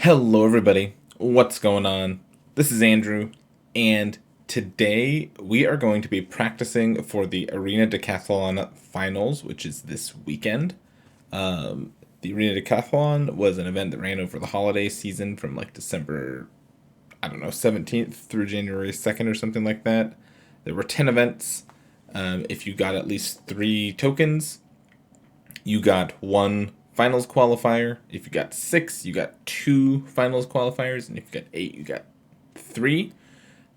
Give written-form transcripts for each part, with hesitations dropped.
Hello, everybody. What's going on? This is Andrew, and today we are going to be practicing for the Arena Decathlon Finals, which is this weekend. The Arena Decathlon was an event that ran over the holiday season from like December, I don't know, 17th through January 2nd or something like that. There were 10 events. If you got at least 3 tokens, you got one finals qualifier. If you got 6, you got 2 finals qualifiers. And if you got 8, you got 3.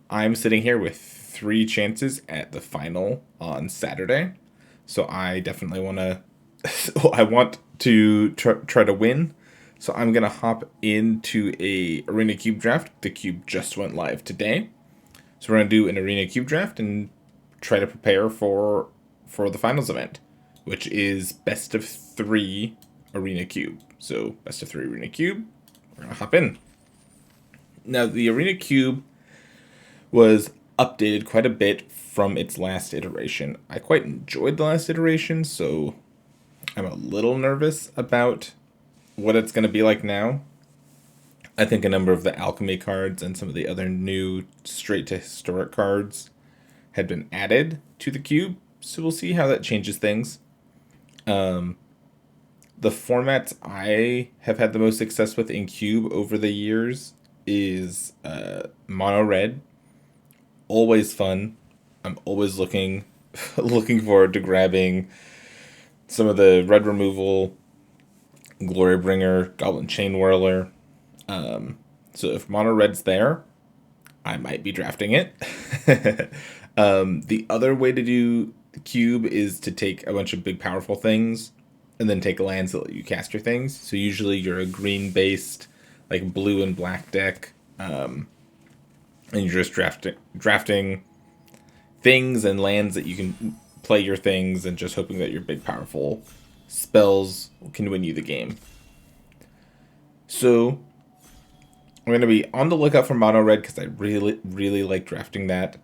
I'm sitting here with 3 chances at the final on Saturday. So I definitely want to, I want to try to win. So I'm going to hop into a Arena Cube draft. The Cube just went live today. So we're going to do an Arena Cube draft and try to prepare for the finals event, which is best of 3 Arena Cube. So best of 3 Arena Cube. We're gonna hop in. Now the Arena Cube was updated quite a bit from its last iteration. I quite enjoyed the last iteration, so I'm a little nervous about what it's going to be like now. I think a number of the alchemy cards and some of the other new straight to historic cards had been added to the cube, so we'll see how that changes things. The formats I have had the most success with in cube over the years is mono red. Always fun. I'm always looking forward to grabbing some of the red removal, Glory Bringer, Goblin Chain Whirler. So if mono red's there, I might be drafting it. The other way to do the cube is to take a bunch of big powerful things and then take lands that let you cast your things. So usually you're a green based, like blue and black deck, and you're just drafting things and lands that you can play your things and just hoping that your big powerful spells can win you the game. So I'm going to be on the lookout for mono red because I really like drafting that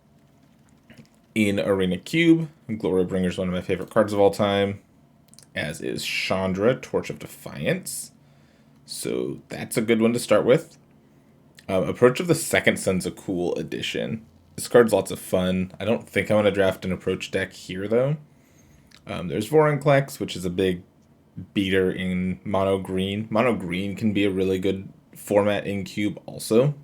in Arena Cube. Glory Bringer is one of my favorite cards of all time, as is Chandra, Torch of Defiance. So that's a good one to start with. Approach of the Second Sun's a cool addition. This card's lots of fun. I don't think I want to draft an approach deck here, though. There's Vorinclex, which is a big beater in mono green. Mono green can be a really good format in cube also.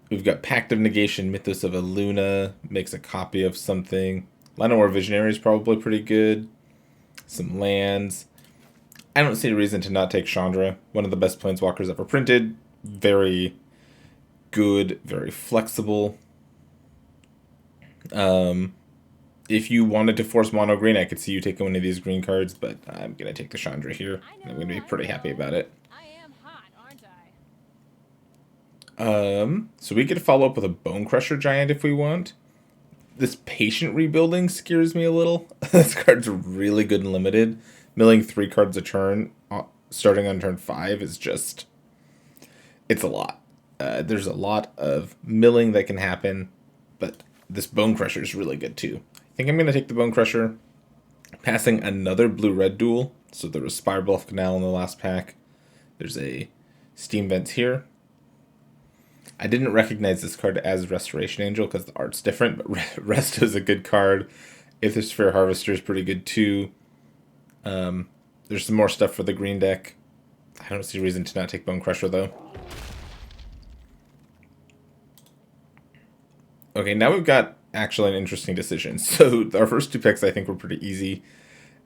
We've got Pact of Negation, Mythos of Aluna, makes a copy of something. Llanowar Visionary is probably pretty good. Some lands. I don't see a reason to not take Chandra, one of the best planeswalkers ever printed. Very good, very flexible. If you wanted to force mono green, I could see you taking one of these green cards, but I'm going to take the Chandra here. I'm going to be pretty happy about it. So we could follow up with a Bone Crusher Giant if we want. This Patient Rebuilding scares me a little. This card's really good and limited. Milling 3 cards a turn, starting on turn 5, is just... it's a lot. There's a lot of milling that can happen, but this Bone Crusher is really good too. I think I'm going to take the Bone Crusher, passing another blue-red duel. So there was Spire Bluff Canal in the last pack. There's a Steam Vents here. I didn't recognize this card as Restoration Angel because the art's different, but Resto is a good card. Aethersphere Harvester is pretty good too. There's some more stuff for the green deck. I don't see a reason to not take Bone Crusher though. Okay, now we've got actually an interesting decision. So our first 2 picks I think were pretty easy.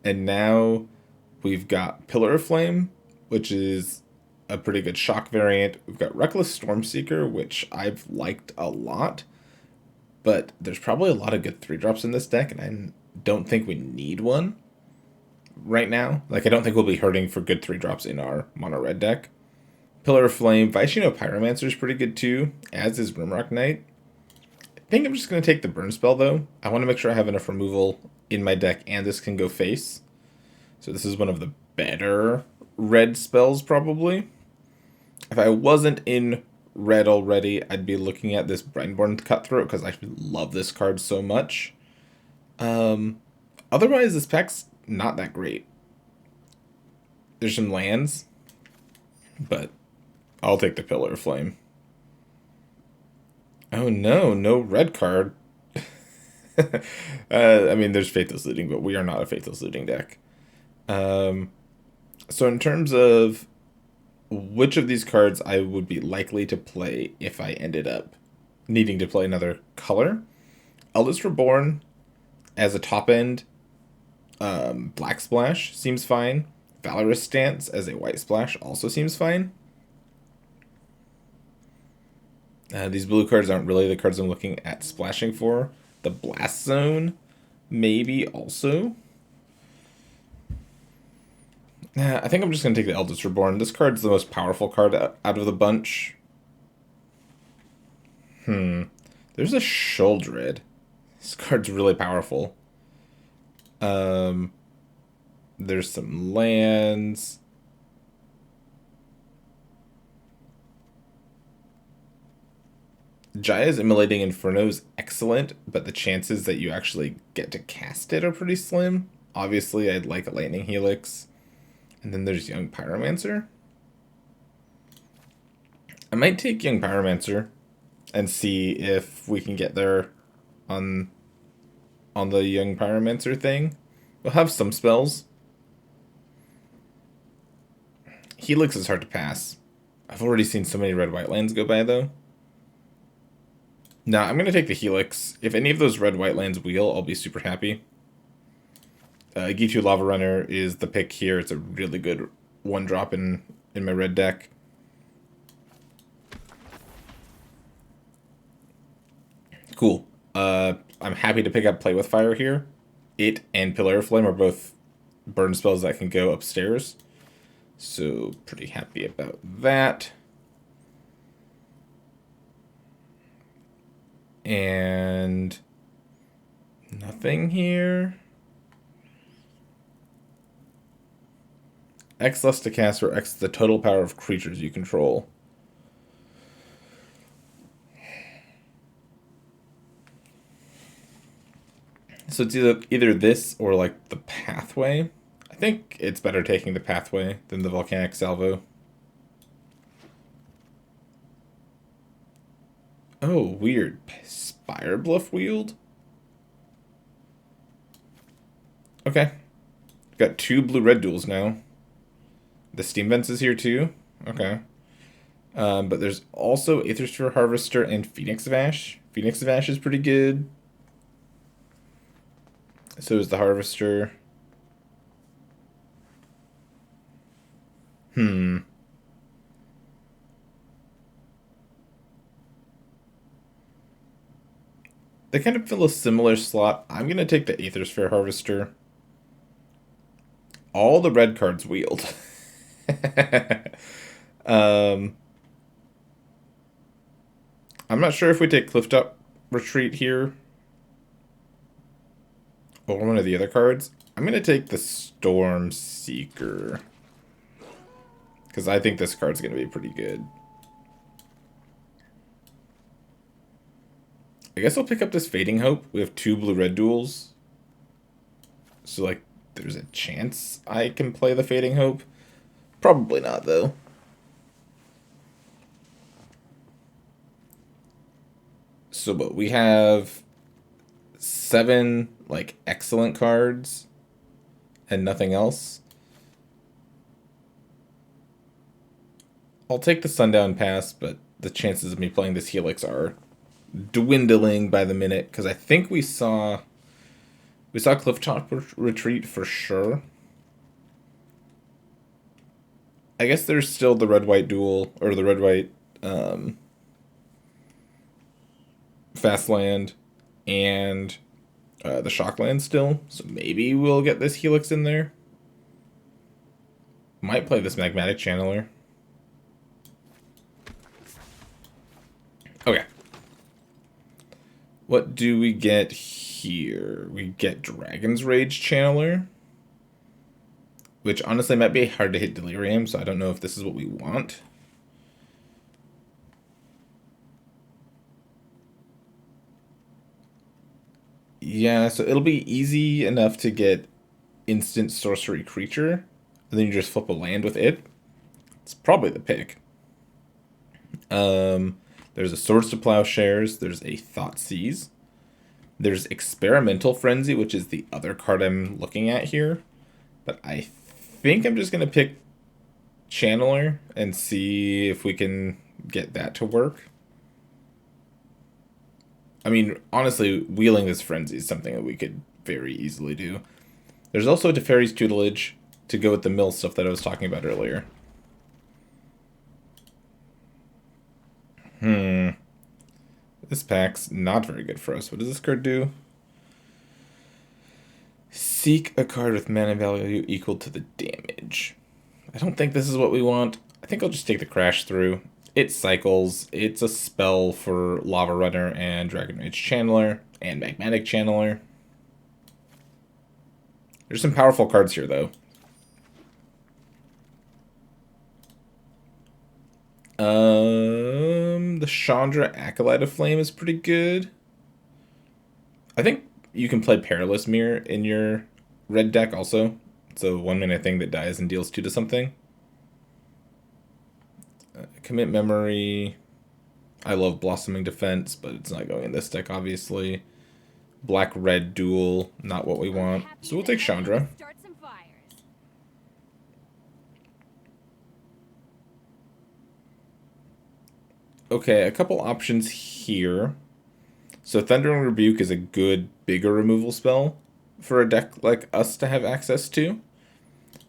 And now we've got Pillar of Flame, which is a pretty good shock variant. We've got Reckless Stormseeker, which I've liked a lot, but there's probably a lot of good 3-drops in this deck, and I don't think we need one right now. Like, I don't think we'll be hurting for good 3-drops in our mono red deck. Pillar of Flame, Vaishino Pyromancer is pretty good too, as is Rimrock Knight. I think I'm just going to take the burn spell though. I want to make sure I have enough removal in my deck and this can go face. So this is one of the better red spells probably. If I wasn't in red already, I'd be looking at this Brightborn Cutthroat because I love this card so much. Otherwise, this pack's not that great. There's some lands, but I'll take the Pillar of Flame. Oh no, no red card. I mean, there's Faithless Looting, but we are not a Faithless Looting deck. So in terms of which of these cards I would be likely to play if I ended up needing to play another color, Eldest Reborn as a top end black splash seems fine. Valorous Stance as a white splash also seems fine. These blue cards aren't really the cards I'm looking at splashing for. The Blast Zone, maybe also. I think I'm just going to take the Eldest Reborn. This card's the most powerful card out of the bunch. There's a Shuldred. This card's really powerful. There's some lands. Jaya's Immolating Inferno is excellent, but the chances that you actually get to cast it are pretty slim. Obviously, I'd like a Lightning Helix. And then there's Young Pyromancer. I might take Young Pyromancer and see if we can get there on the Young Pyromancer thing. We'll have some spells. Helix is hard to pass. I've already seen so many red-white lands go by, though. Nah, I'm going to take the Helix. If any of those red-white lands wheel, I'll be super happy. Gitu Lava Runner is the pick here. It's a really good one-drop in my red deck. Cool. I'm happy to pick up Play with Fire here. It and Pillar of Flame are both burn spells that can go upstairs. So, pretty happy about that. And nothing here. X less to cast, or X the total power of creatures you control. So it's either this or like the Pathway. I think it's better taking the Pathway than the Volcanic Salvo. Oh, weird. Spire Bluff Wield? Okay. Got 2 blue-red duels now. The Steam Vents is here too. Okay. But there's also Aethersphere Harvester and Phoenix Vash. Phoenix Vash is pretty good. So is the Harvester. They kind of fill a similar slot. I'm going to take the Aethersphere Harvester. All the red cards wheeled. I'm not sure if we take Clifftop Retreat here. Or one of the other cards. I'm going to take the Storm Seeker. Because I think this card's going to be pretty good. I guess I'll pick up this Fading Hope. We have 2 blue-red duels. So, like, there's a chance I can play the Fading Hope. Probably not, though. So, but we have 7, like, excellent cards and nothing else. I'll take the Sundown Pass, but the chances of me playing this Helix are dwindling by the minute, because I think we saw Clifftop Retreat for sure. I guess there's still the red-white duel, or the red-white fast land, and the shock land still, so maybe we'll get this Helix in there. Might play this Magmatic Channeler. Okay. What do we get here? We get Dragon's Rage Channeler, which honestly might be hard to hit Delirium, so I don't know if this is what we want. Yeah, so it'll be easy enough to get instant sorcery creature. and then you just flip a land with it. It's probably the pick. There's a Swords to Plowshares. There's a Thoughtseize. There's Experimental Frenzy, which is the other card I'm looking at here. But I think I'm just going to pick Channeler and see if we can get that to work. I mean, honestly, wheeling this Frenzy is something that we could very easily do. There's also Teferi's Tutelage to go with the mill stuff that I was talking about earlier. This pack's not very good for us. What does this card do? Seek a card with mana value equal to the damage. I don't think this is what we want. I think I'll just take the Crash Through. It cycles. It's a spell for Lava Runner and Dragon Rage Channeler and Magmatic Channeler. There's some powerful cards here, though. The Chandra Acolyte of Flame is pretty good. I think you can play Perilous Mirror in your red deck also. It's a 1-mana thing that dies and deals 2 to something. Commit Memory. I love Blossoming Defense, but it's not going in this deck, obviously. Black-red duel, not what we want. So we'll take Chandra. Okay, a couple options here. So Thundering Rebuke is a good, bigger removal spell for a deck like us to have access to.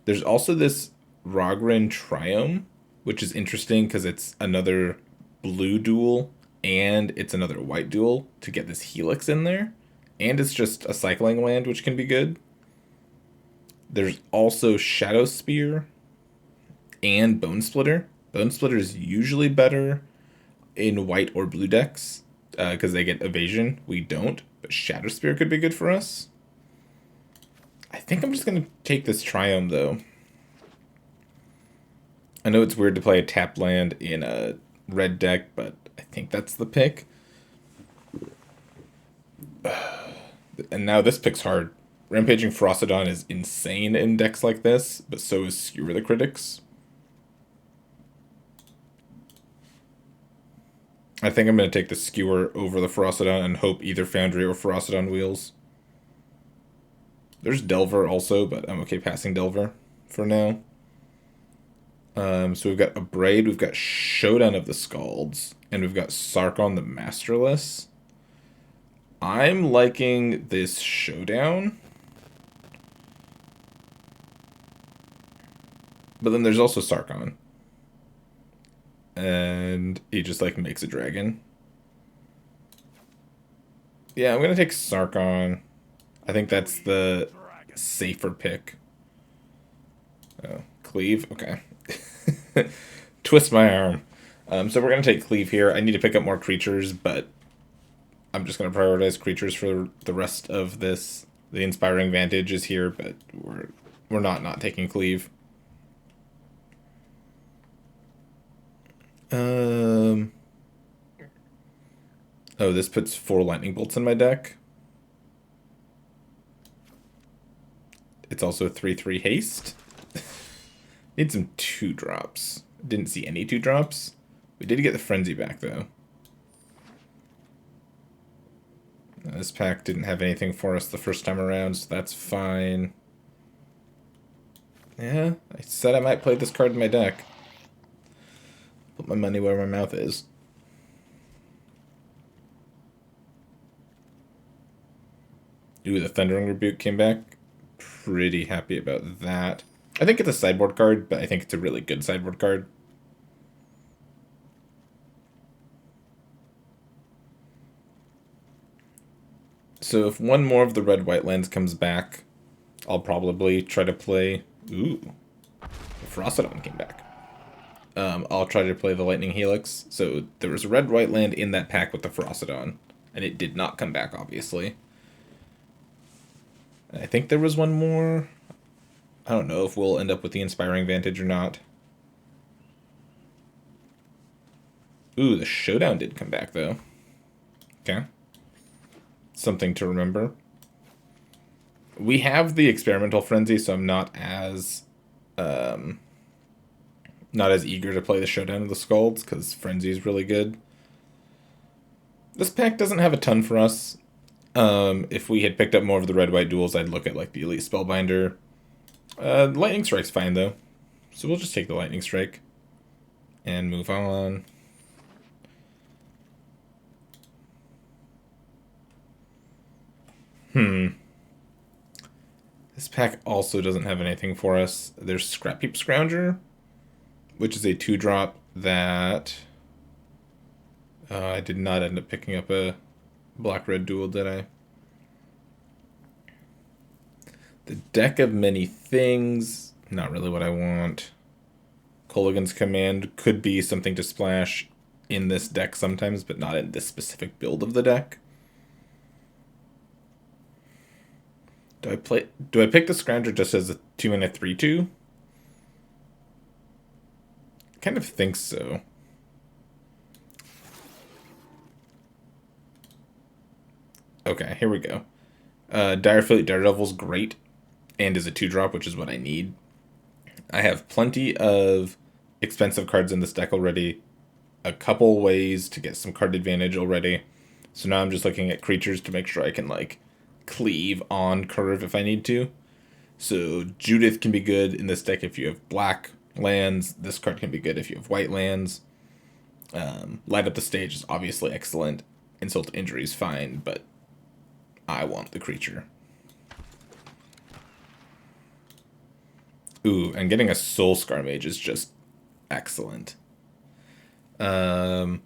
There's also this Rogren Triome, which is interesting because it's another blue duel and it's another white duel to get this Helix in there. And it's just a cycling land, which can be good. There's also Shadow Spear and Bone Splitter. Bone Splitter is usually better in white or blue decks because they get evasion. We don't, but Shadow Spear could be good for us. I think I'm just going to take this Triome, though. I know it's weird to play a tap land in a red deck, but I think that's the pick. And now this pick's hard. Rampaging Ferocidon is insane in decks like this, but so is Skewer the Critics. I think I'm going to take the Skewer over the Ferocidon and hope either Foundry or Ferocidon wheels. There's Delver also, but I'm okay passing Delver for now. So we've got Abrade, we've got Showdown of the Scalds, and we've got Sarkon the Masterless. I'm liking this Showdown. But then there's also Sarkon. And he just, like, makes a dragon. Yeah, I'm going to take Sarkon. I think that's the safer pick. Oh, Cleave? Okay. Twist my arm. So we're going to take Cleave here. I need to pick up more creatures, but I'm just going to prioritize creatures for the rest of this. The Inspiring Vantage is here, but we're not taking Cleave. Oh, this puts 4 Lightning Bolts in my deck. It's also 3/3 haste. Need some 2-drops. Didn't see any 2-drops. We did get the Frenzy back, though. This pack didn't have anything for us the first time around, so that's fine. Yeah, I said I might play this card in my deck. Put my money where my mouth is. Ooh, the Thundering Rebuke came back. Pretty happy about that. I think it's a sideboard card, but I think it's a really good sideboard card. So if one more of the red-white lands comes back, I'll probably try to play... Ooh, the Ferocidon came back. I'll try to play the Lightning Helix. So there was a red-white land in that pack with the Ferocidon, and it did not come back, obviously. And I think there was one more. I don't know if we'll end up with the Inspiring Vantage or not. Ooh, the Showdown did come back, though. Okay. Something to remember. We have the Experimental Frenzy, so I'm not as Not as eager to play the Showdown of the Skalds, because Frenzy is really good. This pack doesn't have a ton for us. If we had picked up more of the red-white duels, I'd look at like the Elite Spellbinder. Lightning Strike's fine though, so we'll just take the Lightning Strike and move on. This pack also doesn't have anything for us. There's Scrap Heap Scrounger, which is a 2-drop that I did not end up picking up a black-red duel, did I? The Deck of Many Things, not really what I want. Kolaghan's Command could be something to splash in this deck sometimes, but not in this specific build of the deck. Do I pick the Scrounger just as a 2-mana 3/2? Kind of think so. Okay, here we go. Direfleet Daredevil's great, and is a 2-drop, which is what I need. I have plenty of expensive cards in this deck already. A couple ways to get some card advantage already. So now I'm just looking at creatures to make sure I can, like, cleave on curve if I need to. So Judith can be good in this deck if you have black lands. This card can be good if you have white lands. Light Up the Stage is obviously excellent. Insult to Injury is fine, but I want the creature. Ooh, and getting a Soul Scar Mage is just excellent. Not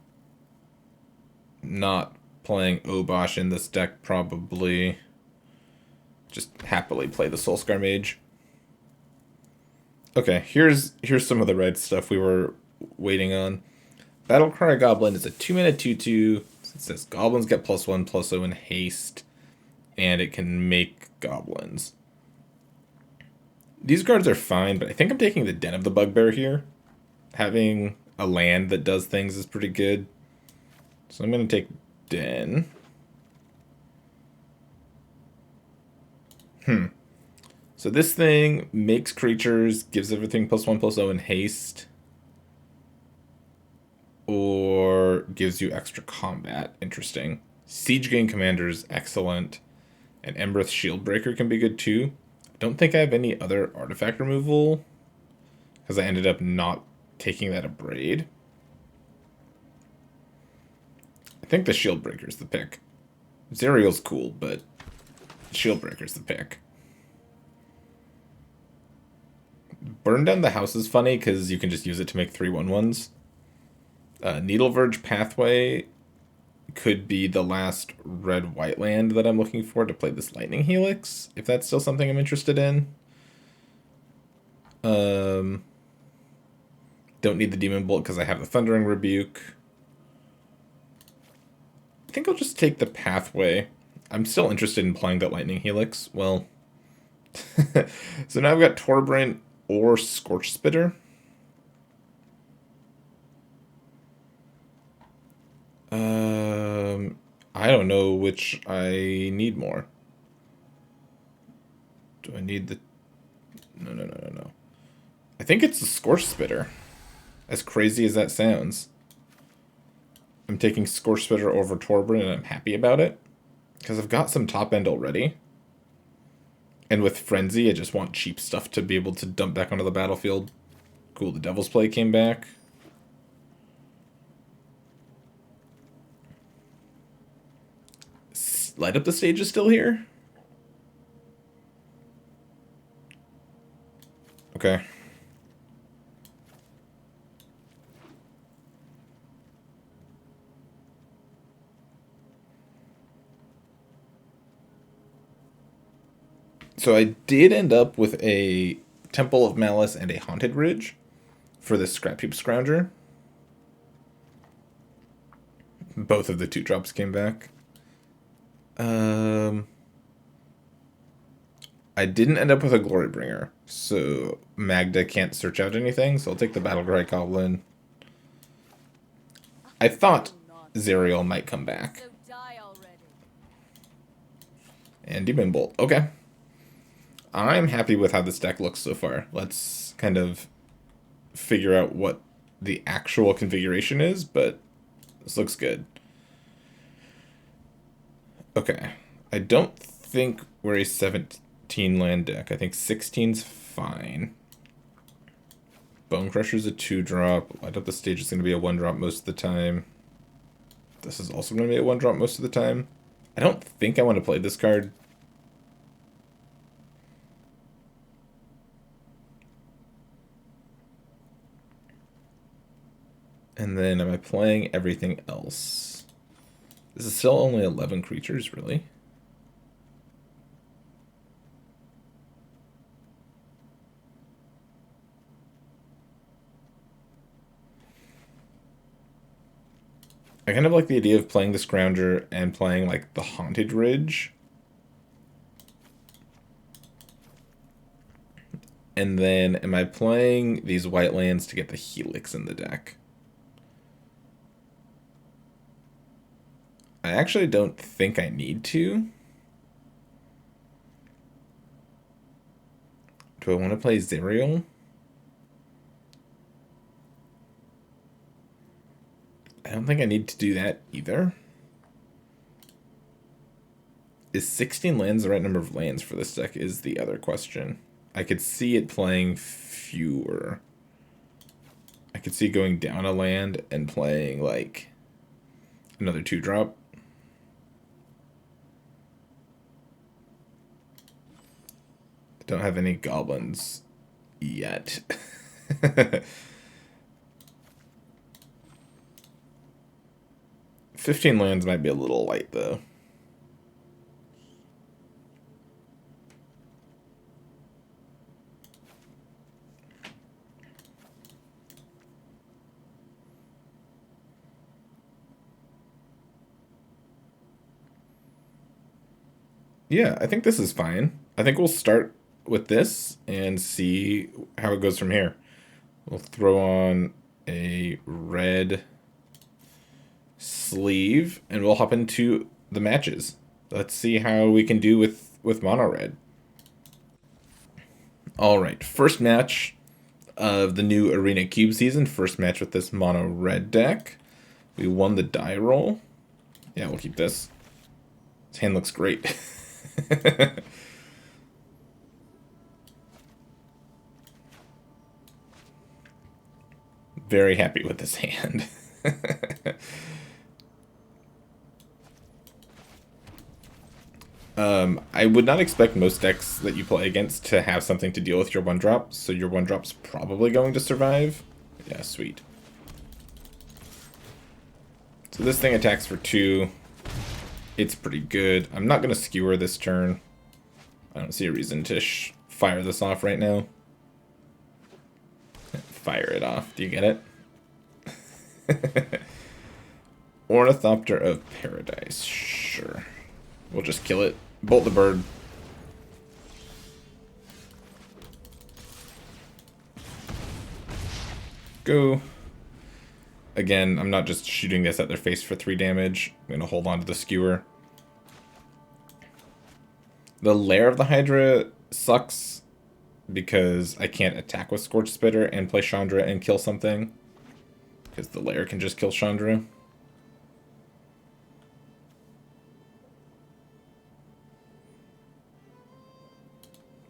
playing Obosh in this deck, probably. Just happily play the Soul Scar Mage. Okay, here's some of the red stuff we were waiting on. Battlecry Goblin is a 2-mana 2/2. It says goblins get +1/+0 in haste, and it can make goblins. These cards are fine, but I think I'm taking the Den of the Bugbear here. Having a land that does things is pretty good. So I'm going to take Den. So this thing makes creatures, gives everything +1/+0 in haste, or gives you extra combat. Interesting. Siege Gang Commander is excellent, and Embereth Shieldbreaker can be good too. Don't think I have any other artifact removal, because I ended up not taking that Abrade. I think the Shieldbreaker's the pick. Zerial's cool, but Shieldbreaker's the pick. Burn Down the House is funny, because you can just use it to make 3/1/1s. Needle Verge Pathway could be the last red-white land that I'm looking for to play this Lightning Helix, if that's still something I'm interested in. Don't need the Demon Bolt because I have the Thundering Rebuke. I think I'll just take the Pathway. I'm still interested in playing that Lightning Helix. Well, so now I've got Torbrent or Scorch Spitter. I don't know which I need more. Do I need the... No. I think it's the Scorch Spitter. As crazy as that sounds. I'm taking Scorch Spitter over Torbrent, and I'm happy about it. Because I've got some top end already. And with Frenzy, I just want cheap stuff to be able to dump back onto the battlefield. Cool, the Devil's Play came back. Light Up the Stage is still here? Okay. So I did end up with a Temple of Malice and a Haunted Ridge for the Scrap Heap Scrounger. Both of the 2-drops came back. I didn't end up with a Glorybringer, so Magda can't search out anything, so I'll take the Battlecry Goblin. I thought Zerial might come back. And Demon Bolt. Okay. I'm happy with how this deck looks so far. Let's kind of figure out what the actual configuration is, but this looks good. Okay. I don't think we're a 17 land deck. I think 16's fine. Bone Crusher's a 2-drop. Light Up the Stage is going to be a 1-drop most of the time. This is also going to be a 1-drop most of the time. I don't think I want to play this card. And then am I playing everything else? This is still only 11 creatures, really? I kind of like the idea of playing the Scrounger and playing like the Haunted Ridge. And then am I playing these white lands to get the Helix in the deck? I actually don't think I need to. Do I want to play Zerial? I don't think I need to do that either. Is 16 lands the right number of lands for this deck is the other question. I could see it playing fewer. I could see going down a land and playing like another 2-drop. Don't have any goblins yet. 15 lands might be a little light, though. Yeah, I think this is fine. I think we'll start with this and see how it goes from here. We'll throw on a red sleeve and we'll hop into the matches. Let's see how we can do with mono red. All right, first match of the new Arena Cube season. First match with this mono red deck. We won the die roll. Yeah, we'll keep this. This hand looks great. Very happy with this hand. I would not expect most decks that you play against to have something to deal with your 1-drop, so your 1-drop's probably going to survive. Yeah, sweet. So this thing attacks for 2. It's pretty good. I'm not going to skewer this turn. I don't see a reason to fire this off right now. Fire it off. Do you get it? Ornithopter of Paradise. Sure. We'll just kill it. Bolt the bird. Go. Again, I'm not just shooting this at their face for 3 damage. I'm going to hold on to the skewer. The Lair of the Hydra sucks because I can't attack with Scorch Spitter and play Chandra and kill something. Because the Lair can just kill Chandra.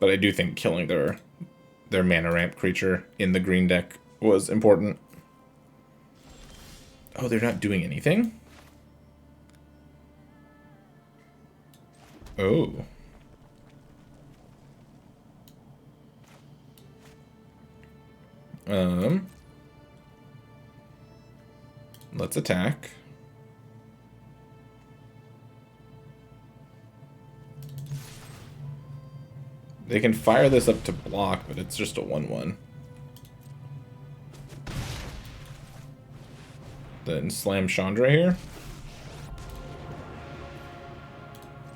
But I do think killing their mana ramp creature in the green deck was important. Oh, they're not doing anything? Oh. Let's attack. They can fire this up to block, but it's just a 1/1. Then slam Chandra here.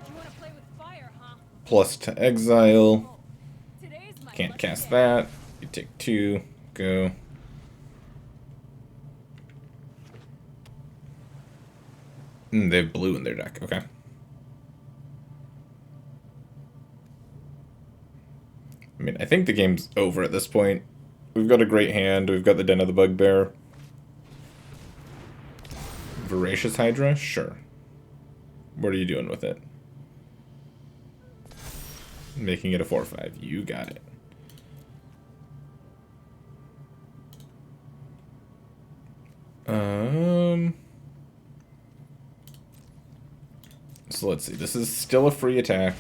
You wanna play with fire, huh? Plus to exile. Can't cast that. You take 2. Go. They have blue in their deck. Okay. I mean, I think the game's over at this point. We've got a great hand. We've got the Den of the Bugbear. Voracious Hydra? Sure. What are you doing with it? Making it a 4/5. You got it. So let's see. This is still a free attack.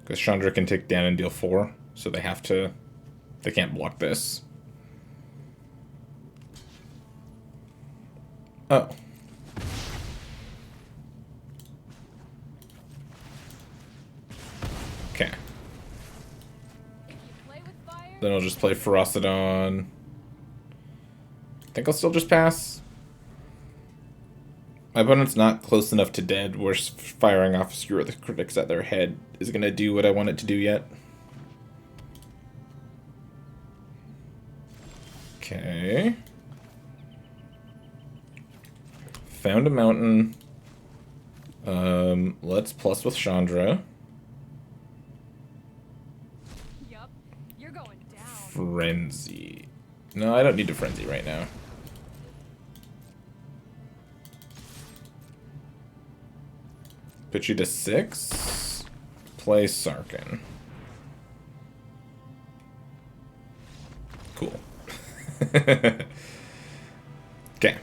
Because Chandra can take down and deal 4. So they have to... They can't block this. Oh. Okay. Then I'll just play Ferocidon. I think I'll still just pass. My opponent's not close enough to dead where firing off Skewer the Critics at their head is going to do what I want it to do yet. Okay. Found a mountain. Let's plus with Chandra. Yup, you're going down. Frenzy. No, I don't need to Frenzy right now. Put you to 6. Play Sarkin. Cool. Okay.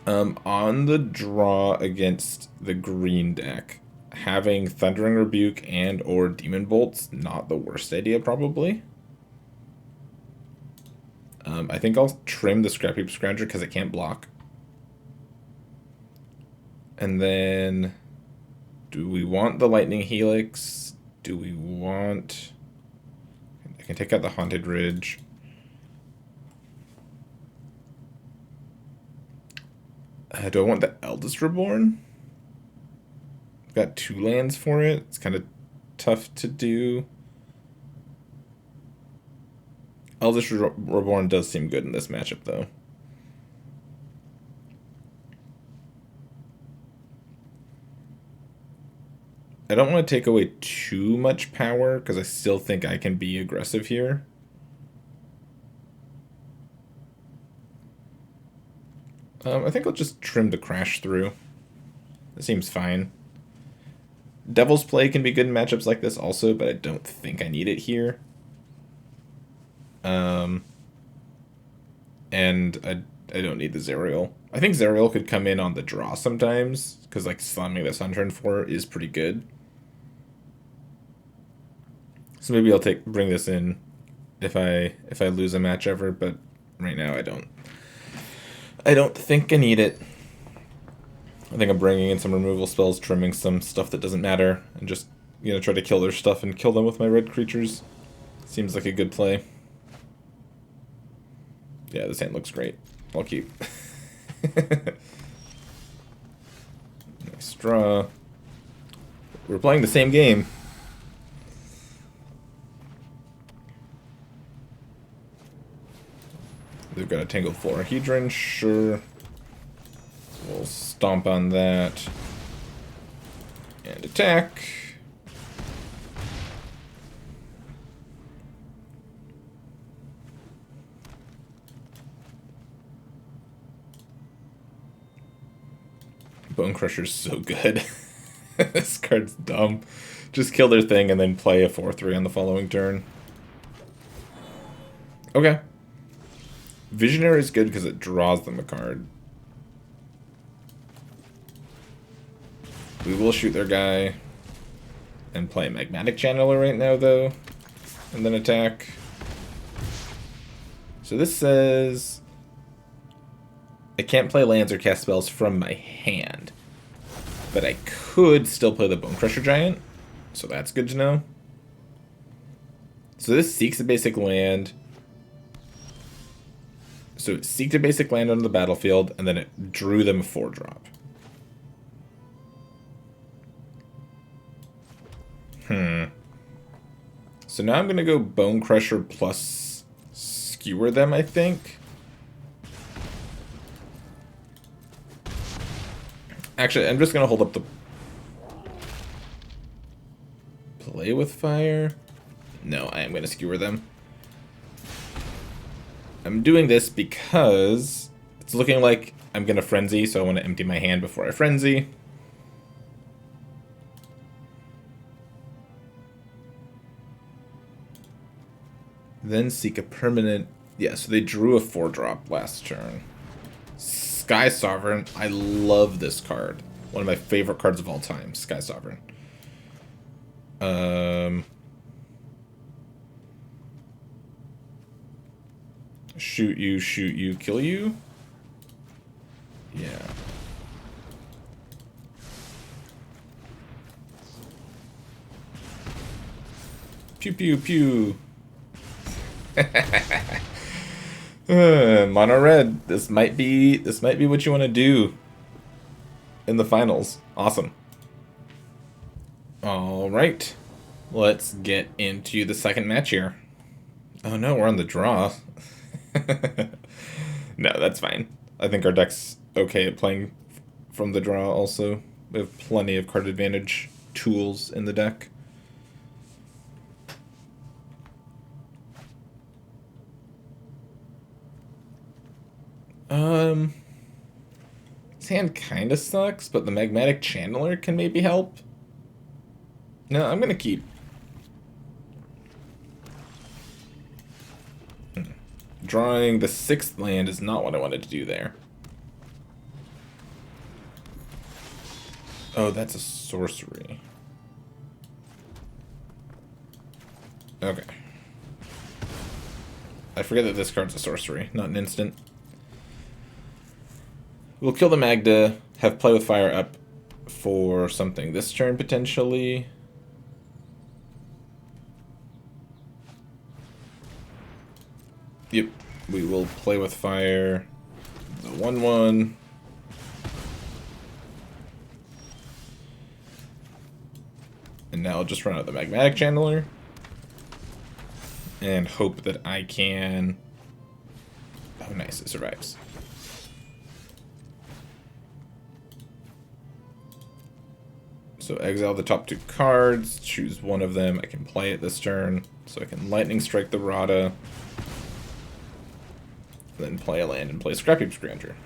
On the draw against the green deck, having Thundering Rebuke and or Demon Bolt's not the worst idea, probably. I think I'll trim the Scrap Heap Scrounger because it can't block. And then... Do we want the Lightning Helix? Do we want... I can take out the Haunted Ridge. Do I want the Eldest Reborn? I've got 2 lands for it. It's kind of tough to do. Eldest Reborn does seem good in this matchup, though. I don't want to take away too much power, because I still think I can be aggressive here. I think I'll just trim the Crash through. That seems fine. Devil's Play can be good in matchups like this also, but I don't think I need it here. And I don't need the Zerial. I think Zerial could come in on the draw sometimes, because like slamming this on turn 4 is pretty good. So maybe I'll bring this in if I lose a match ever, but right now I don't think I need it. I think I'm bringing in some removal spells, trimming some stuff that doesn't matter, and just, you know, try to kill their stuff and kill them with my red creatures. Seems like a good play. Yeah, this hand looks great. I'll keep. Nice draw. We're playing the same game. They've got a Tangled Florahedron, sure. We'll stomp on that. And attack. Bone Crusher's so good. This card's dumb. Just kill their thing and then play a 4/3 on the following turn. Okay. Visionary is good because it draws them a card. We will shoot their guy and play Magmatic Channeler right now, though, and then attack. So this says I can't play lands or cast spells from my hand, but I could still play the Bone Crusher Giant, so that's good to know. So this seeks a basic land. So it seeked a basic land onto the battlefield, and then it drew them a 4-drop. So now I'm going to go Bone Crusher plus Skewer them, I think. Actually, I'm just going to hold up the... play with fire? No, I am going to skewer them. I'm doing this because it's looking like I'm going to frenzy, so I want to empty my hand before I frenzy. Then seek a permanent... Yeah, so they drew a 4-drop last turn. Sky Sovereign. I love this card. One of my favorite cards of all time. Sky Sovereign. Shoot you, kill you? Yeah. Pew pew pew. Mono red. This might be what you want to do in the finals. Awesome. All right. Let's get into the second match here. Oh no, we're on the draw. No, that's fine. I think our deck's okay at playing from the draw also. We have plenty of card advantage tools in the deck. This hand kind of sucks, but the Magmatic Channeler can maybe help. No, I'm gonna keep. Drawing the 6th land is not what I wanted to do there. Oh, that's a sorcery. Okay. I forget that this card's a sorcery, not an instant. We'll kill the Magda, have play with fire up for something this turn potentially. Yep, we will play with fire. The 1/1. And now I'll just run out the Magmatic Channeler. And hope that I can... Oh, nice, it survives. So exile the top 2 cards, choose one of them. I can play it this turn, so I can Lightning Strike the Rada. Then play a land and play Scrapheap's Grandeur.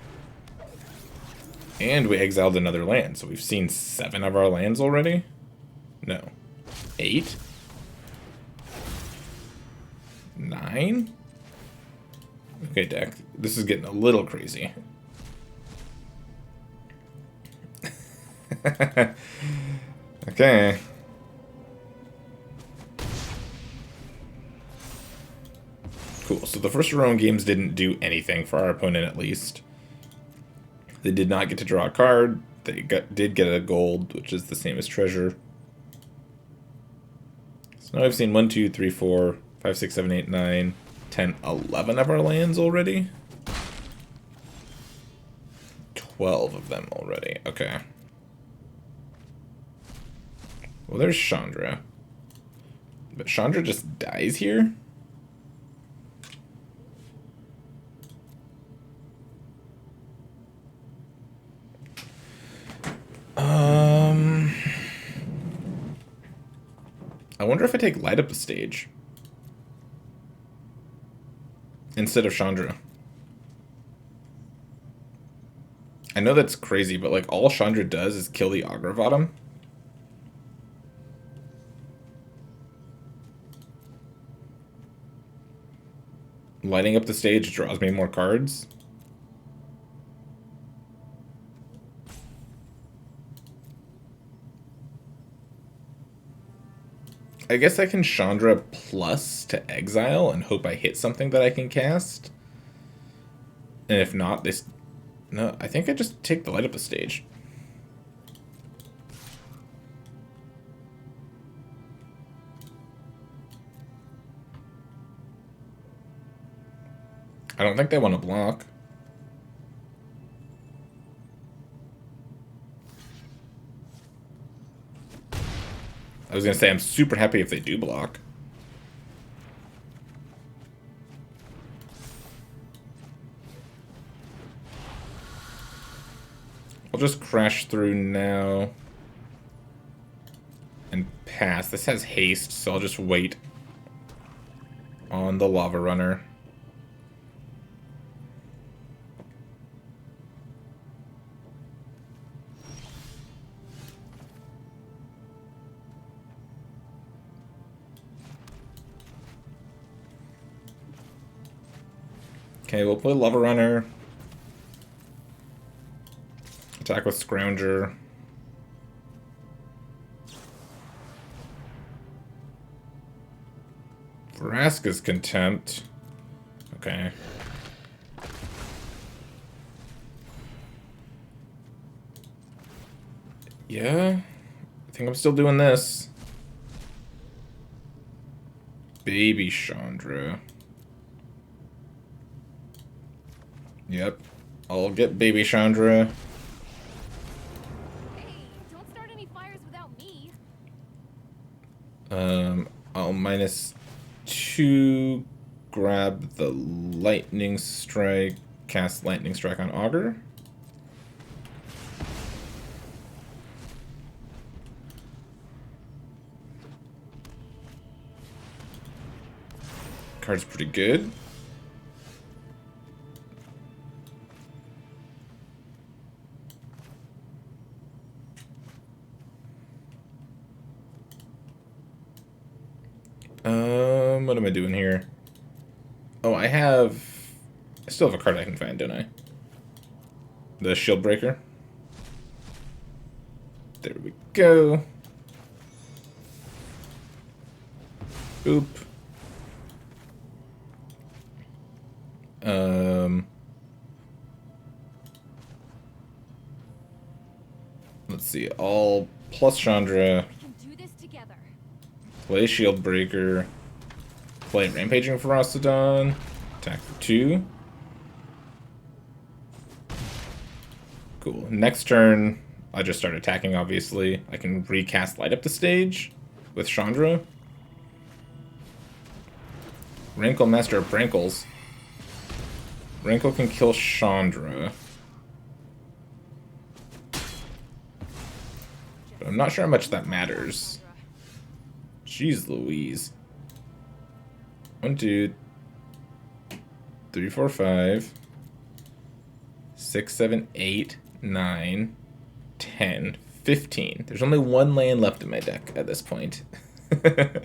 And we exiled another land, so we've seen 7 of our lands already? No. 8? 9? Okay, deck. This is getting a little crazy. Okay. Cool, so the first round games didn't do anything for our opponent, at least. They did not get to draw a card. They did get a gold, which is the same as treasure. So now I've seen 1, 2, 3, 4, 5, 6, 7, 8, 9, 10, 11 of our lands already. 12 of them already, okay. Well, there's Chandra. But Chandra just dies here? I wonder if I take Light Up the Stage instead of Chandra. I know that's crazy, but like all Chandra does is kill the Agravottom. Lighting up the stage draws me more cards. I guess I can Chandra plus to exile and hope I hit something that I can cast. And if not, this... No, I think I just take the Light Up the Stage. I don't think they want to block. I was going to say I'm super happy if they do block. I'll just crash through now. and pass. This has haste, so I'll just wait on the lava runner. Okay, we'll play lava runner. Attack with Scrounger. Vraska's Contempt. Okay. Yeah. I think I'm still doing this. Baby Chandra. Yep. I'll get Baby Chandra. Hey, don't start any fires without me. I'll -2 grab the Lightning Strike, cast Lightning Strike on Augur. Card's pretty good. What am I doing here? Oh, I still have a card I can find, don't I? The Shield Breaker. There we go. Oop. Let's see. All plus Chandra. We can do this together. Play Shield Breaker. Play Rampaging Ferocidon. Attack for 2. Cool. Next turn, I just start attacking, obviously. I can recast Light Up the Stage with Chandra. Rankle, Master of Brankles. Rankle can kill Chandra. But I'm not sure how much that matters. Jeez Louise. 1, 2, 3, 4, 5, 6, 7, 8, 9, 10, 15. There's only one land left in my deck at this point. So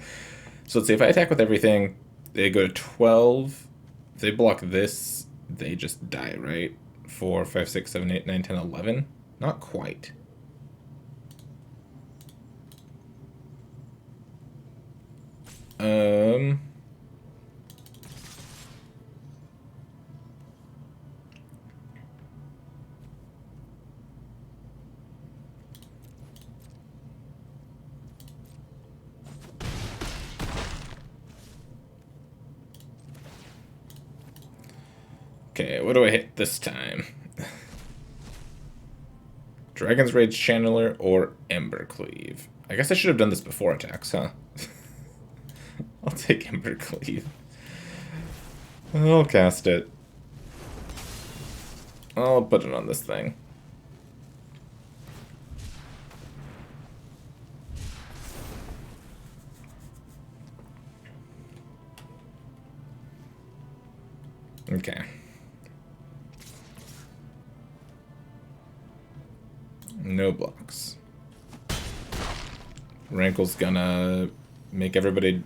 let's see, if I attack with everything, they go to 12. If they block this, they just die, right? 4, 5, 6, 7, 8, 9, 10, 11. Not quite. Okay, what do I hit this time? Dragon's Rage Channeler or Embercleave? I guess I should have done this before attacks, huh? I'll take Embercleave. I'll cast it. I'll put it on this thing. Okay. No blocks. Rankle's gonna make everybody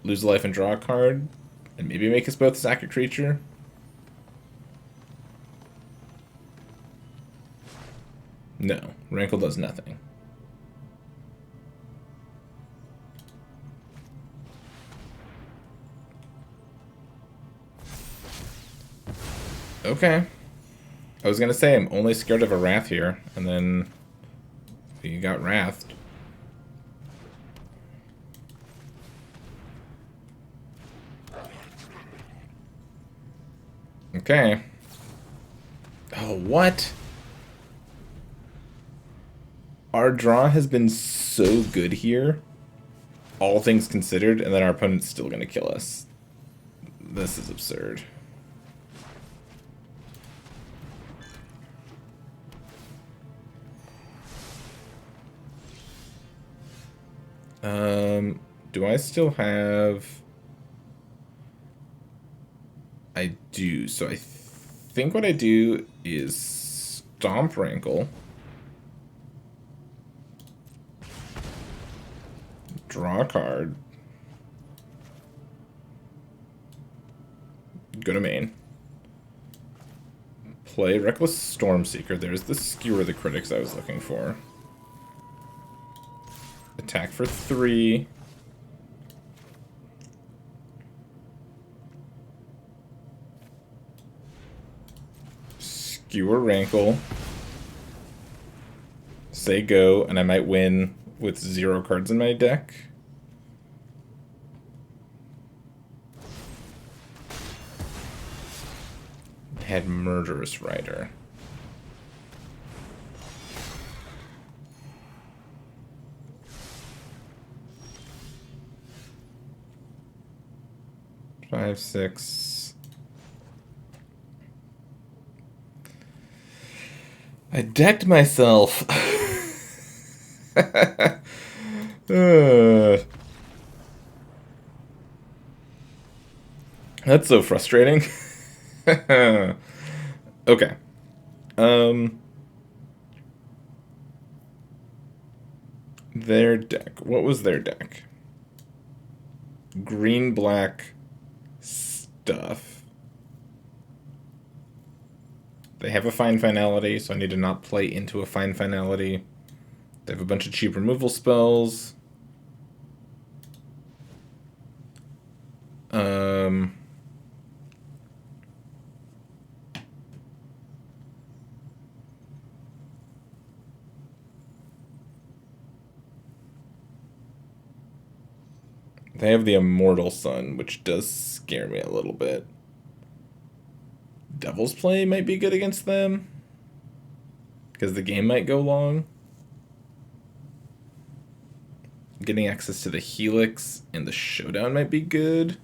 lose a life and draw a card, and maybe make us both sack a creature. No, Rankle does nothing. Okay. I was gonna say I'm only scared of a Wrath here, and then you got Wrathed. Okay. Oh, what? Our draw has been so good here, all things considered, and then our opponent's still gonna kill us. This is absurd. Do I still have... I do. So I think what I do is Stomp Rankle. Draw a card. Go to main. Play Reckless Stormseeker. There's the Skewer the Critics I was looking for. Attack for 3. Skewer Rankle. Say go, and I might win with 0 cards in my deck. Had Murderous Rider. Five, 6. I decked myself. That's so frustrating. Okay. Their deck. What was their deck? Green, black stuff. They have a fine finality, so I need to not play into a fine finality. They have a bunch of cheap removal spells. They have the Immortal Sun, which does scare me a little bit. Devil's Play might be good against them, because the game might go long. Getting access to the Helix and the Showdown might be good.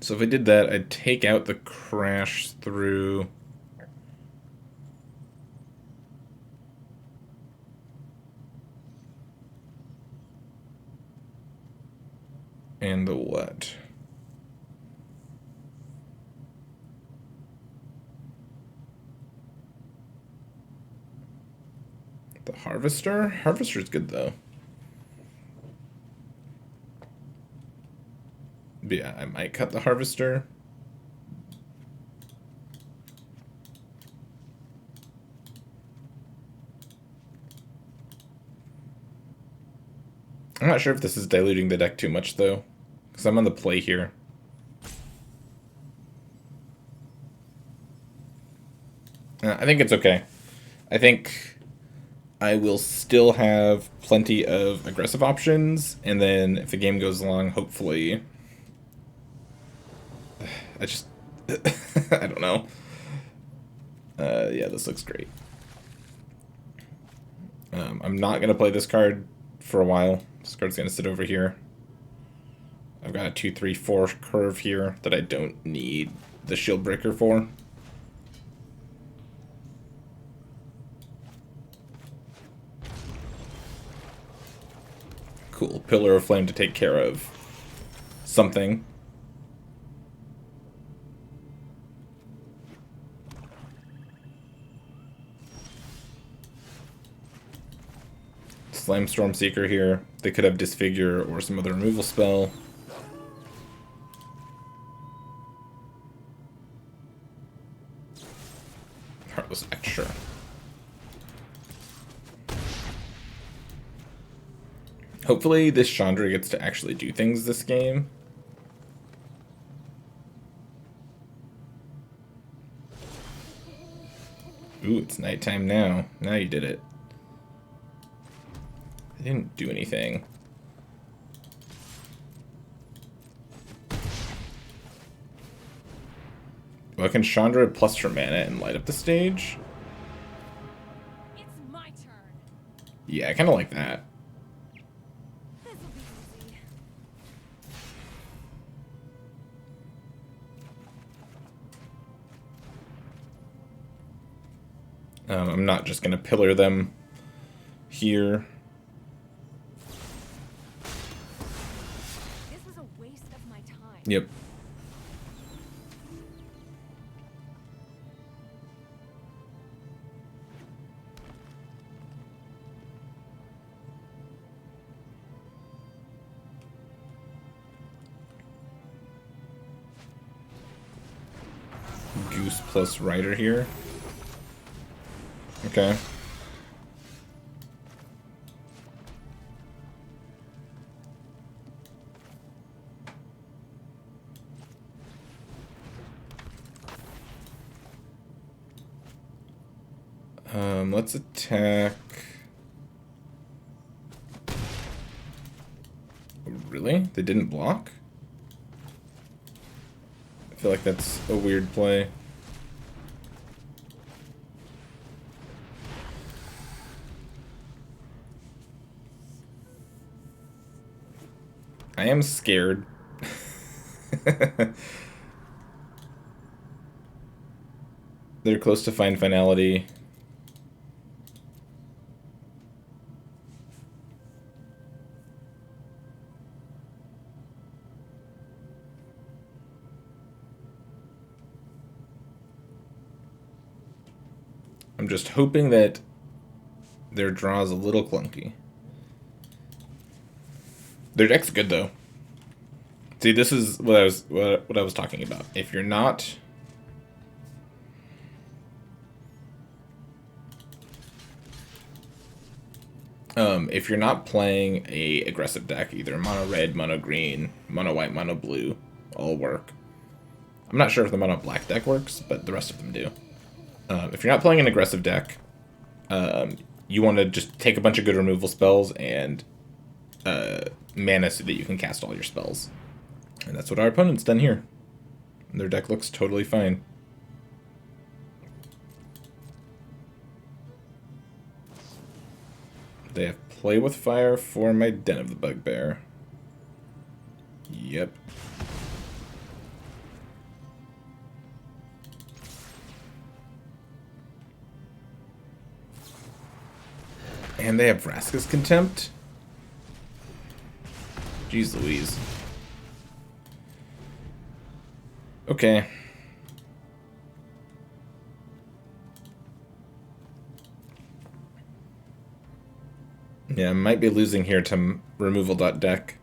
So if I did that, I'd take out the Crash Through. And the what? The Harvester? Harvester's good, though. But yeah, I might cut the Harvester. I'm not sure if this is diluting the deck too much, though, because I'm on the play here. I think it's okay. I think I will still have plenty of aggressive options, and then if the game goes along, hopefully... I just... I don't know. Yeah, this looks great. I'm not going to play this card for a while. This card's going to sit over here. I've got a 2, 3, 4 curve here that I don't need the Shield Breaker for. Cool. Pillar of Flame to take care of something. Slam Stormseeker here. They could have Disfigure or some other removal spell. Heartless Extra. Hopefully this Chandra gets to actually do things this game. Ooh, it's nighttime now. Now you did it. I didn't do anything. Well, can Chandra plus her mana and light up the stage? It's my turn. Yeah, I kind of like that. This'll be easy. I'm not just going to pillar them here. This was a waste of my time. Yep. Goose plus Rider here. Okay. Let's attack. Really? They didn't block? I feel like that's a weird play. I am scared. They're close to fine finality. I'm just hoping that their draw is a little clunky. Their deck's good though. See, this is what I was talking about. If you're not if you're not playing a aggressive deck, either mono red, mono green, mono white, mono blue, all work. I'm not sure if the mono black deck works, but the rest of them do. If you're not playing an aggressive deck, you want to just take a bunch of good removal spells and mana so that you can cast all your spells. And that's what our opponent's done here. Their deck looks totally fine. They have Play with Fire for my Den of the Bugbear. Yep. And they have Vraska's Contempt. Jeez Louise. Okay. Yeah, I might be losing here to removal.deck.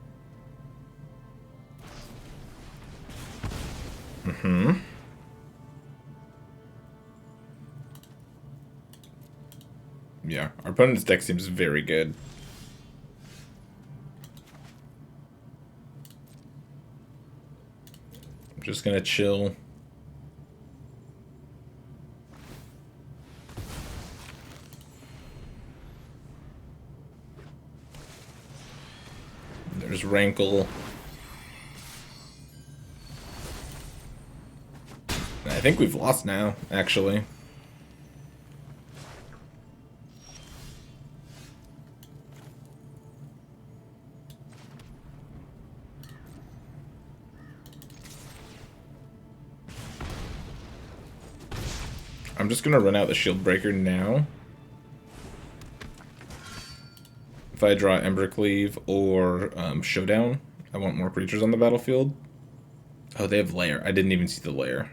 Yeah, our opponent's deck seems very good. I'm just gonna chill. There's Rankle. I think we've lost now, actually. I'm just gonna run out the Shield Breaker now. If I draw Embercleave or Showdown, I want more creatures on the battlefield. Oh, they have Lair. I didn't even see the Lair.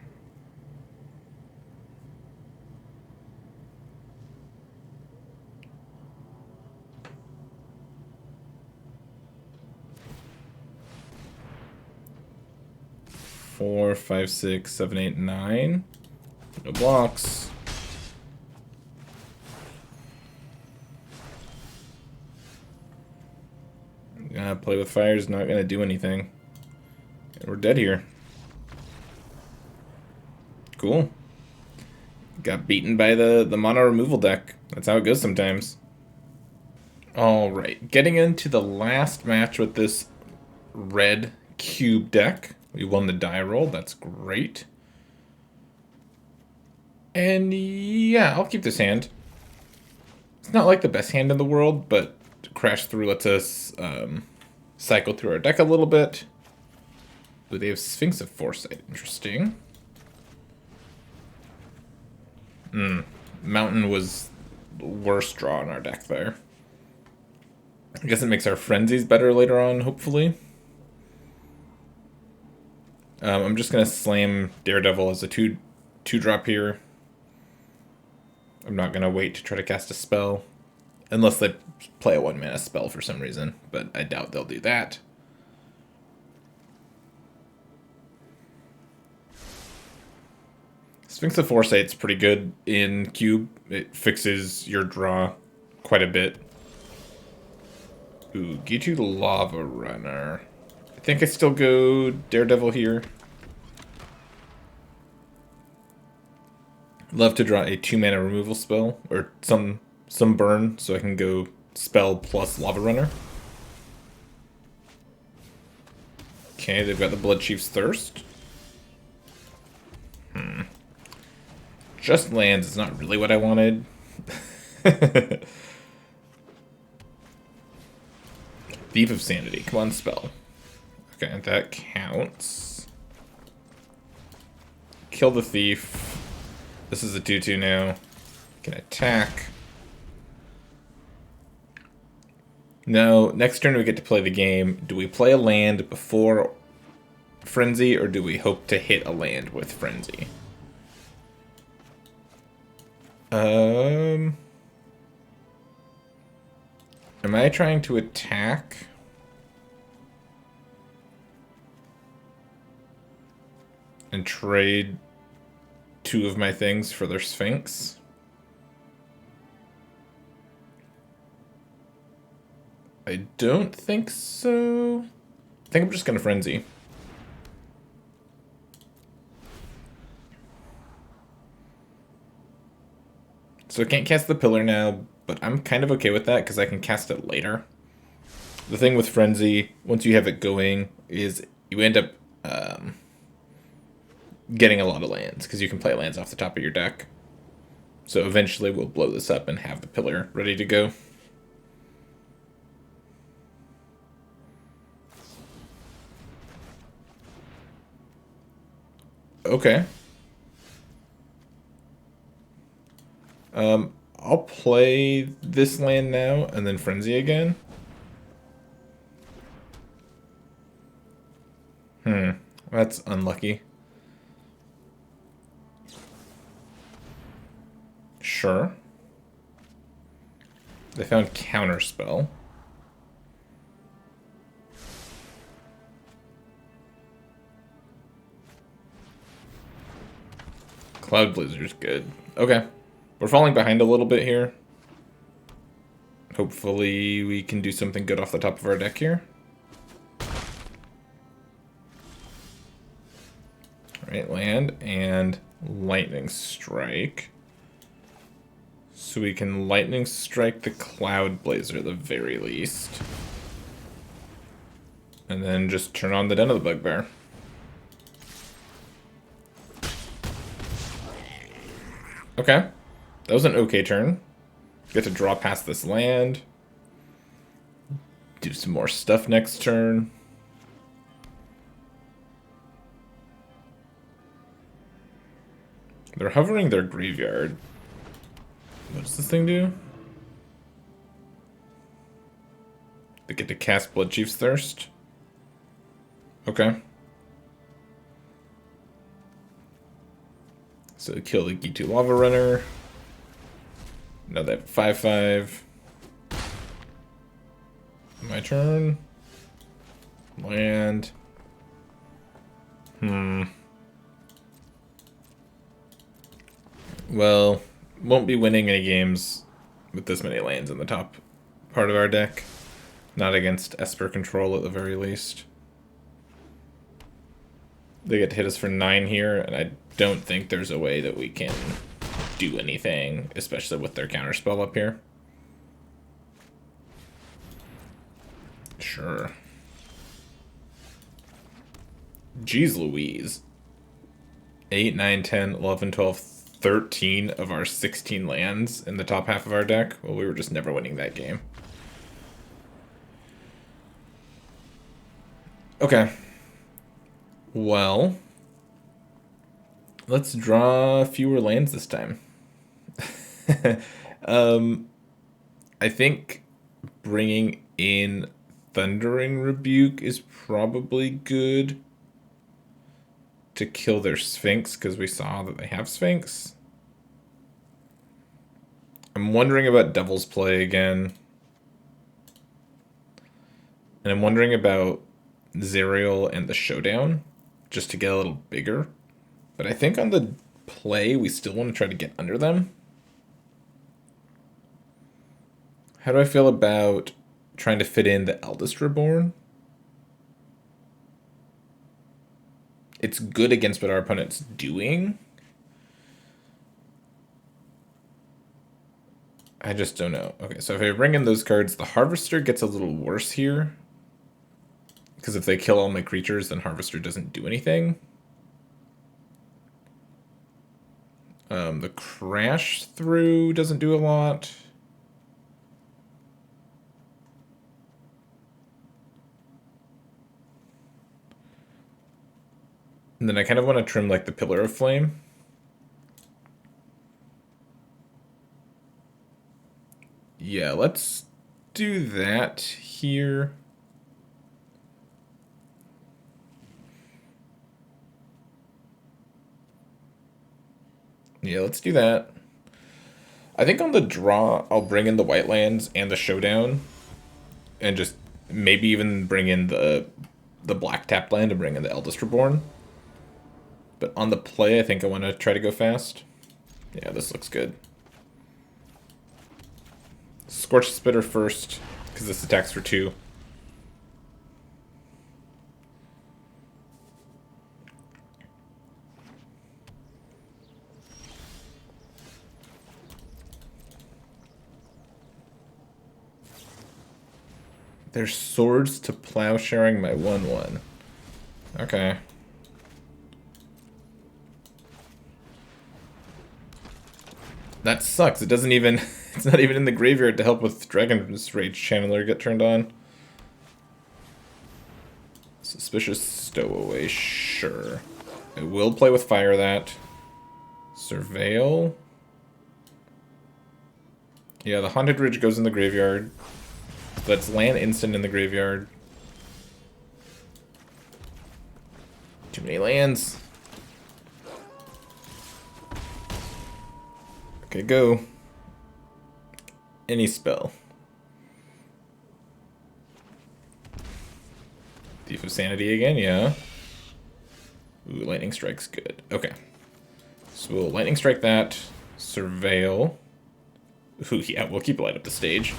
Four, five, six, seven, eight, nine. No blocks. Play with Fire is not gonna do anything. We're dead here. Cool. Got beaten by the mono removal deck. That's how it goes sometimes. Alright, getting into the last match with this red cube deck. We won the die roll, that's great. And yeah, I'll keep this hand. It's not like the best hand in the world, but Crash Through lets us cycle through our deck a little bit. Ooh, they have Sphinx of Foresight, interesting. Mountain was the worst draw in our deck there. I guess it makes our frenzies better later on, hopefully. I'm just gonna slam Daredevil as a two drop here. I'm not gonna wait to try to cast a spell. Unless they play a 1-mana spell for some reason, but I doubt they'll do that. Sphinx of Foresight's pretty good in Cube. It fixes your draw quite a bit. Ooh, Gitu Lava Runner. I think I still go Daredevil here. Love to draw a 2-mana removal spell, or some burn, so I can go spell plus Lava Runner. Okay, they've got the Blood Chief's Thirst. Just lands is not really what I wanted. Thief of Sanity, come on, spell. Okay, that counts. Kill the thief. This is a 2/2 now. Can attack. No, next turn we get to play the game. Do we play a land before Frenzy, or do we hope to hit a land with Frenzy? Am I trying to attack? And trade 2 of my things for their Sphinx? I don't think so. I think I'm just gonna Frenzy. So I can't cast the Pillar now, but I'm kind of okay with that because I can cast it later. The thing with Frenzy, once you have it going, is you end up getting a lot of lands because you can play lands off the top of your deck. So eventually we'll blow this up and have the Pillar ready to go. Okay. I'll play this land now and then Frenzy again. That's unlucky. Sure. They found Counterspell. Cloud Blizzard's good. Okay. We're falling behind a little bit here. Hopefully we can do something good off the top of our deck here. Alright, land and Lightning Strike. So we can Lightning Strike the Cloud Blazer at the very least. And then just turn on the Den of the Bugbear. Okay. That was an okay turn. Get to draw past this land. Do some more stuff next turn. They're hovering their graveyard. What does this thing do? They get to cast Blood Chief's Thirst. Okay. So kill the Gitu Lava Runner. Now they have 5/5. My turn. Land. Well, won't be winning any games with this many lands in the top part of our deck. Not against Esper Control at the very least. They get to hit us for 9 here, and I don't think there's a way that we can do anything, especially with their counterspell up here. Sure. Jeez Louise. 8, 9, 10, 11, 12, 13 of our 16 lands in the top half of our deck. Well, we were just never winning that game. Okay. Well, let's draw fewer lands this time. um, I think bringing in Thundering Rebuke is probably good to kill their Sphinx because we saw that they have Sphinx. I'm wondering about Devil's Play again. And I'm wondering about Zerial and the Showdown just to get a little bigger. But I think on the play, we still want to try to get under them. How do I feel about trying to fit in the Eldest Reborn? It's good against what our opponent's doing. I just don't know. Okay, so if I bring in those cards, the Harvester gets a little worse here. Because if they kill all my creatures, then Harvester doesn't do anything. The Crash Through doesn't do a lot. And then I kind of want to trim like the Pillar of Flame. Yeah, let's do that here. Yeah, let's do that. I think on the draw, I'll bring in the White Lands and the Showdown. And just maybe even bring in the Black Tap land and bring in the Eldest Reborn. But on the play, I think I want to try to go fast. Yeah, this looks good. Scorch Spitter first, because this attacks for 2. There's Swords to Plowsharing my 1/1. Okay. That sucks. It doesn't even... It's not even in the graveyard to help with Dragon's Rage Channeler get turned on. Suspicious Stowaway, sure. I will play with Fire that. Surveil. Yeah, the Haunted Ridge goes in the graveyard. That's land instant in the graveyard. Too many lands. Okay, go. Any spell. Thief of Sanity again, yeah. Ooh, Lightning Strike's good. Okay. So we'll Lightning Strike that. Surveil. Ooh, yeah, we'll keep Light Up the Stage.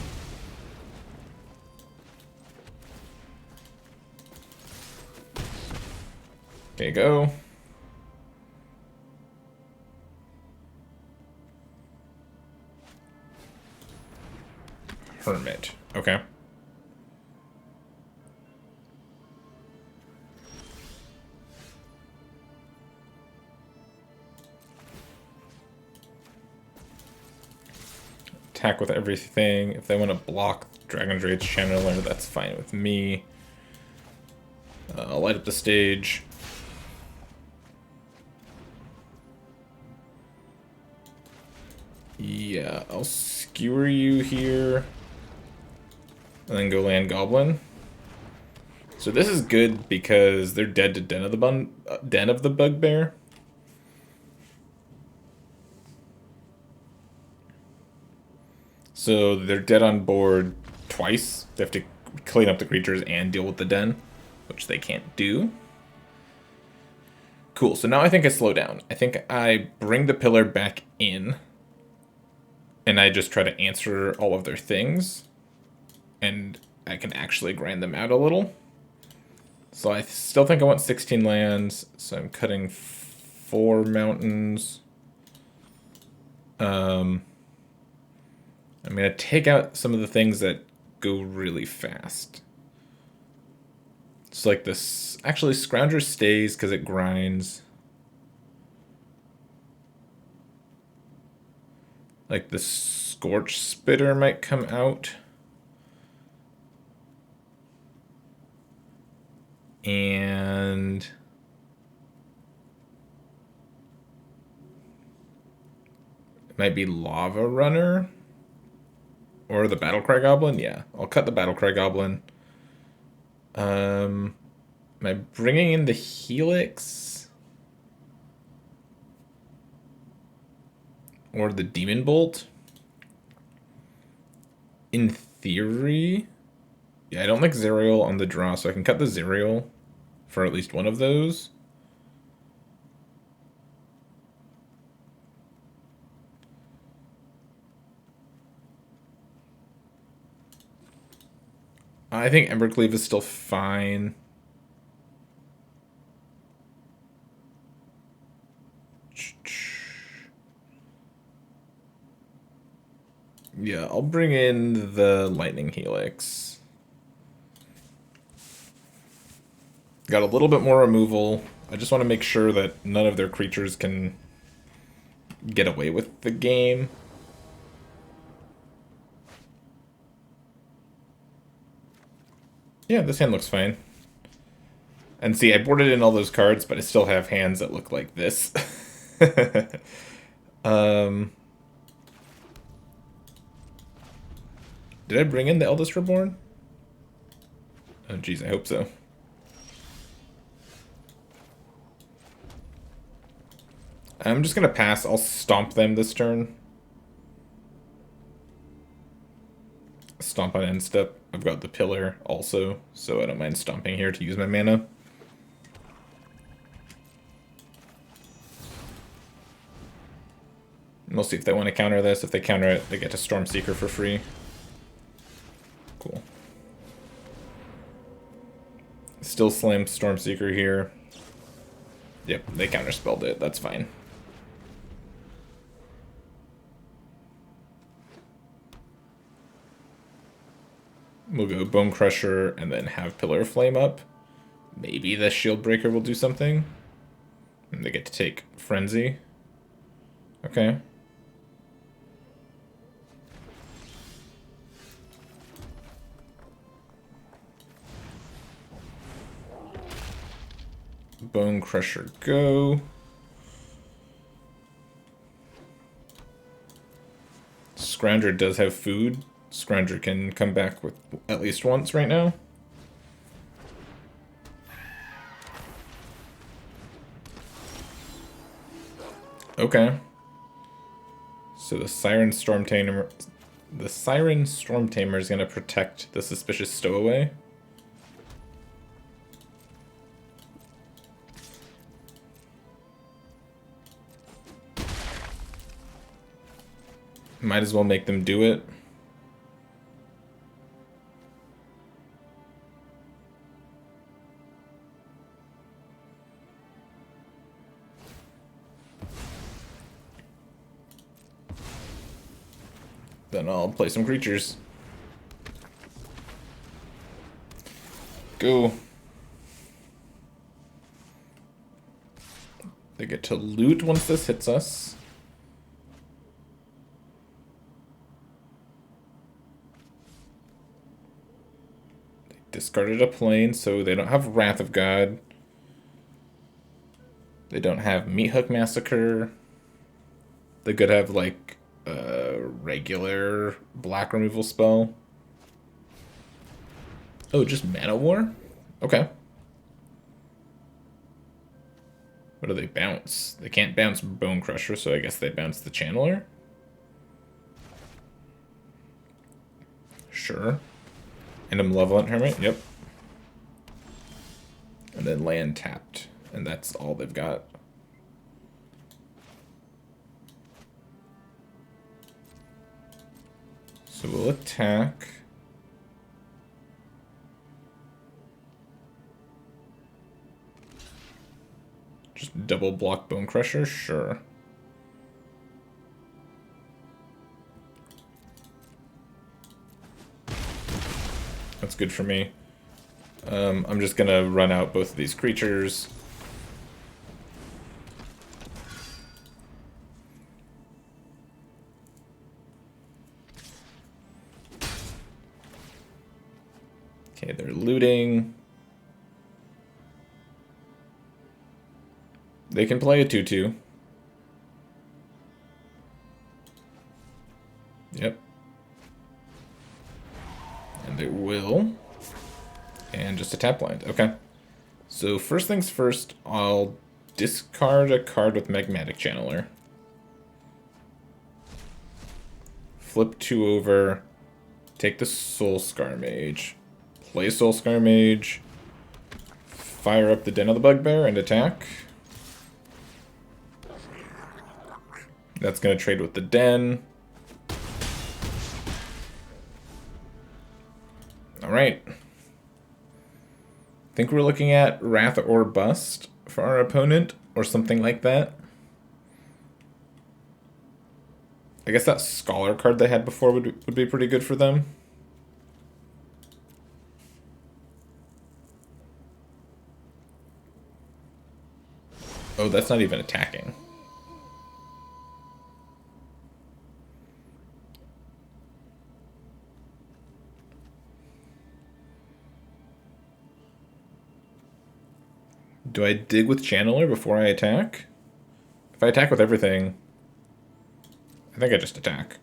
Okay, go. Hermit. Okay. Attack with everything. If they want to block Dragon's Rage Channeler, that's fine with me. I'll light up the stage. Yeah, I'll skewer you here. And then go land Goblin. So this is good because they're dead to Den of the Bugbear. So they're dead on board twice. They have to clean up the creatures and deal with the Den, which they can't do. Cool, so now I think I slow down. I think I bring the pillar back in, and I just try to answer all of their things, and I can actually grind them out a little. So I still think I want 16 lands, so I'm cutting 4 mountains. I'm going to take out some of the things that go really fast. So like this, actually Scrounger stays because it grinds. Like the Scorch Spitter might come out. And It might be Lava Runner or the Battlecry Goblin. Yeah, I'll cut the Battlecry Goblin. Am I bringing in the Helix or the Demon Bolt? In theory, yeah, I don't like Zerial on the draw, so I can cut the Zerial for at least one of those. I think Embercleave is still fine. Yeah, I'll bring in the Lightning Helix. Got a little bit more removal. I just want to make sure that none of their creatures can get away with the game. Yeah, this hand looks fine. And see, I boarded in all those cards, but I still have hands that look like this. Did I bring in the Eldest Reborn? Oh, geez, I hope so. I'm just going to pass. I'll stomp them this turn. Stomp on end step. I've got the pillar also, so I don't mind stomping here to use my mana. And we'll see if they want to counter this. If they counter it, they get to Stormseeker for free. Cool. Still slam Stormseeker here. Yep, they counterspelled it. That's fine. We'll go Bone Crusher and then have Pillar of Flame up. Maybe the Shield Breaker will do something. And they get to take Frenzy. Okay. Bone Crusher go. Scrounger does have food. Scrounger can come back with at least once right now. Okay. So the Siren Storm Tamer is gonna protect the Suspicious Stowaway. Might as well make them do it. Then I'll play some creatures. Go. They get to loot once this hits us. They discarded a plane, so they don't have Wrath of God. They don't have Meathook Massacre. They could have, like, a regular black removal spell. Oh, just Mana War? Okay. What do they bounce? They can't bounce Bone Crusher, so I guess they bounce the Channeler? Sure. And a Malevolent Hermit, yep. And then land tapped. And that's all they've got. So we'll attack. Just double block Bone Crusher? Sure. That's good for me. I'm just gonna run out both of these creatures. Okay, they're looting. They can play a 2/2. Yep. And it will. And just a tap blind. Okay. So first things first, I'll discard a card with Magmatic Channeler. Flip 2 over. Take the Soul Scar Mage. Play Soul Scar Mage. Fire up the Den of the Bugbear and attack. That's going to trade with the Den. Alright. I think we're looking at Wrath or Bust for our opponent, or something like that. I guess that Scholar card they had before would be pretty good for them. Oh, that's not even attacking. Do I dig with Channeler before I attack? If I attack with everything, I think I just attack.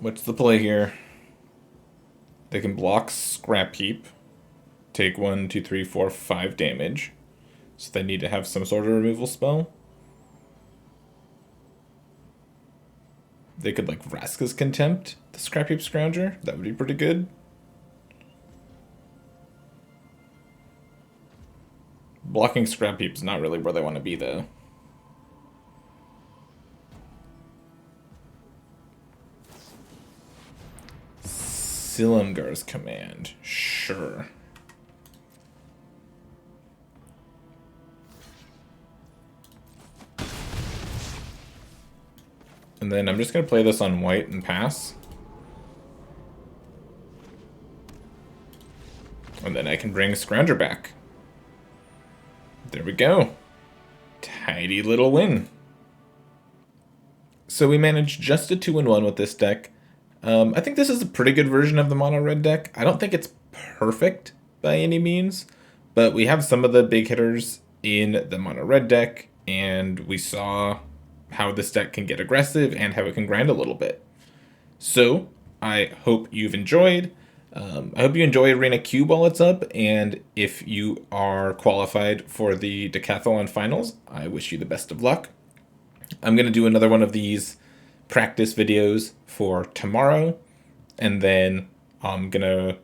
What's the play here? They can block Scrap Heap, take 1, 2, 3, 4, 5 damage. So they need to have some sort of removal spell. They could like Vraska's Contempt, the Scrap Heap Scrounger. That would be pretty good. Blocking Scrap Heap's not really where they want to be though. Silumgar's Command. Sure. And then I'm just going to play this on white and pass. And then I can bring Scrounger back. There we go. Tidy little win. So we managed just a 2-1 with this deck. I think this is a pretty good version of the mono red deck. I don't think it's perfect by any means, but we have some of the big hitters in the mono red deck, and we saw how this deck can get aggressive and how it can grind a little bit. So I hope you've enjoyed. I hope you enjoy Arena Cube while it's up, and if you are qualified for the Decathlon finals, I wish you the best of luck. I'm going to do another one of these practice videos for tomorrow, and then I'm gonna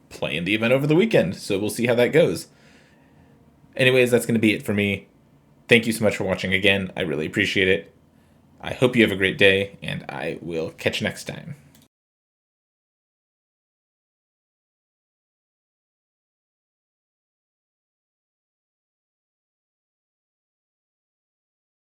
play in the event over the weekend, so we'll see how that goes. Anyways, that's gonna be it for me. Thank you so much for watching again. I really appreciate it. I hope you have a great day, and I will catch you next time.